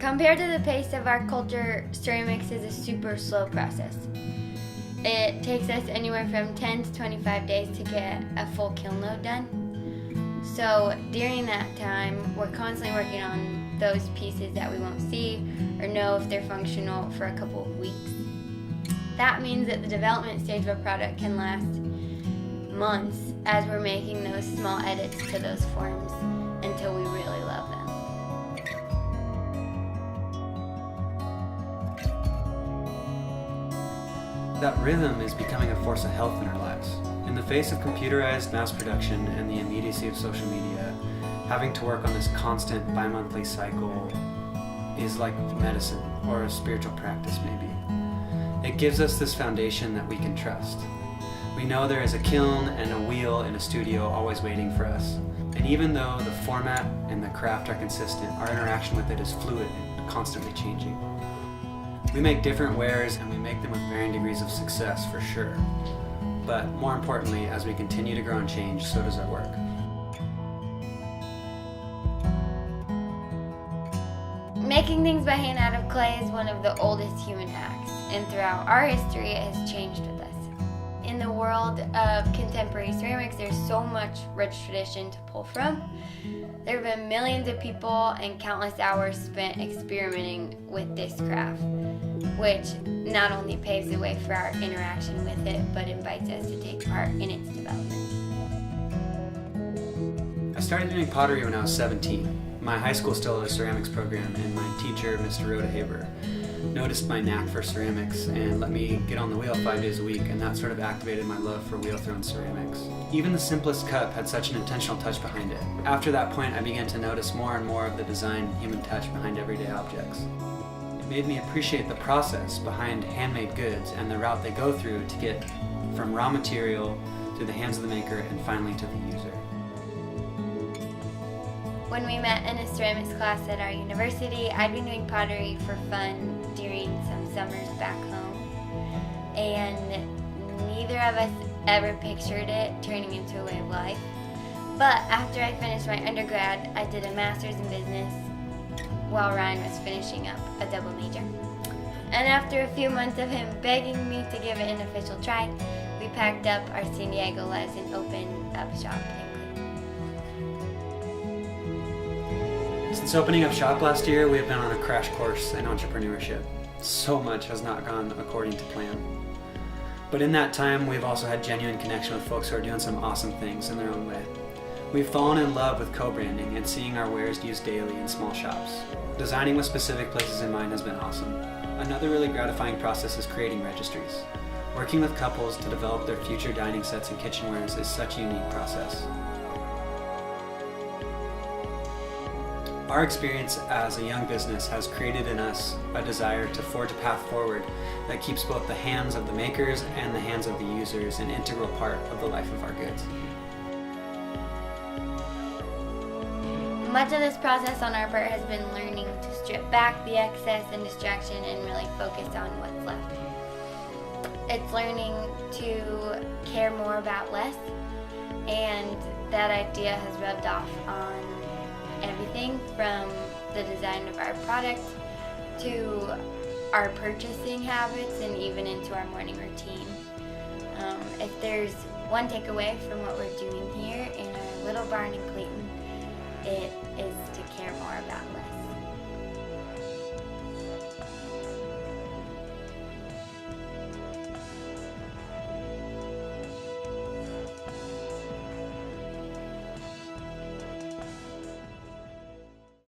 Compared to the pace of our culture, ceramics is a super slow process. It takes us anywhere from 10 to 25 days to get a full kiln load done. So during that time, we're constantly working on those pieces that we won't see or know if they're functional for a couple of weeks. That means that the development stage of a product can last months as we're making those small edits to those forms until we really love them. That rhythm is becoming a force of health in our lives. In the face of computerized mass production and the immediacy of social media, having to work on this constant bi-monthly cycle is like medicine or a spiritual practice maybe. It gives us this foundation that we can trust. We know there is a kiln and a wheel in a studio always waiting for us. And even though the format and the craft are consistent, our interaction with it is fluid and constantly changing. We make different wares and we make them with varying degrees of success for sure. But more importantly, as we continue to grow and change, so does our work. Making things by hand out of clay is one of the oldest human acts, and throughout our history it has changed with us. In the world of contemporary ceramics, there's so much rich tradition to pull from. There have been millions of people and countless hours spent experimenting with this craft, which not only paves the way for our interaction with it, but invites us to take part in its development. I started doing pottery when I was 17. My high school still had a ceramics program, and my teacher, Mr. Rhoda Haber, noticed my knack for ceramics and let me get on the wheel 5 days a week, and that sort of activated my love for wheel-thrown ceramics. Even the simplest cup had such an intentional touch behind it. After that point, I began to notice more and more of the design and human touch behind everyday objects. It made me appreciate the process behind handmade goods and the route they go through to get from raw material to the hands of the maker and finally to the user. When we met in a ceramics class at our university, I'd been doing pottery for fun during some summers back home, and neither of us ever pictured it turning into a way of life. But after I finished my undergrad, I did a master's in business while Ryan was finishing up a double major. And after a few months of him begging me to give it an official try, we packed up our San Diego lives and opened up shop. Since opening up shop last year, we have been on a crash course in entrepreneurship. So much has not gone according to plan. But in that time, we've also had genuine connection with folks who are doing some awesome things in their own way. We've fallen in love with co-branding and seeing our wares used daily in small shops. Designing with specific places in mind has been awesome. Another really gratifying process is creating registries. Working with couples to develop their future dining sets and kitchenwares is such a unique process. Our experience as a young business has created in us a desire to forge a path forward that keeps both the hands of the makers and the hands of the users an integral part of the life of our goods. Much of this process on our part has been learning to strip back the excess and distraction and really focus on what's left. It's learning to care more about less, and that idea has rubbed off on everything from the design of our product to our purchasing habits and even into our morning routine. If there's one takeaway from what we're doing here in our little barn in Clayton, it is to care more about less.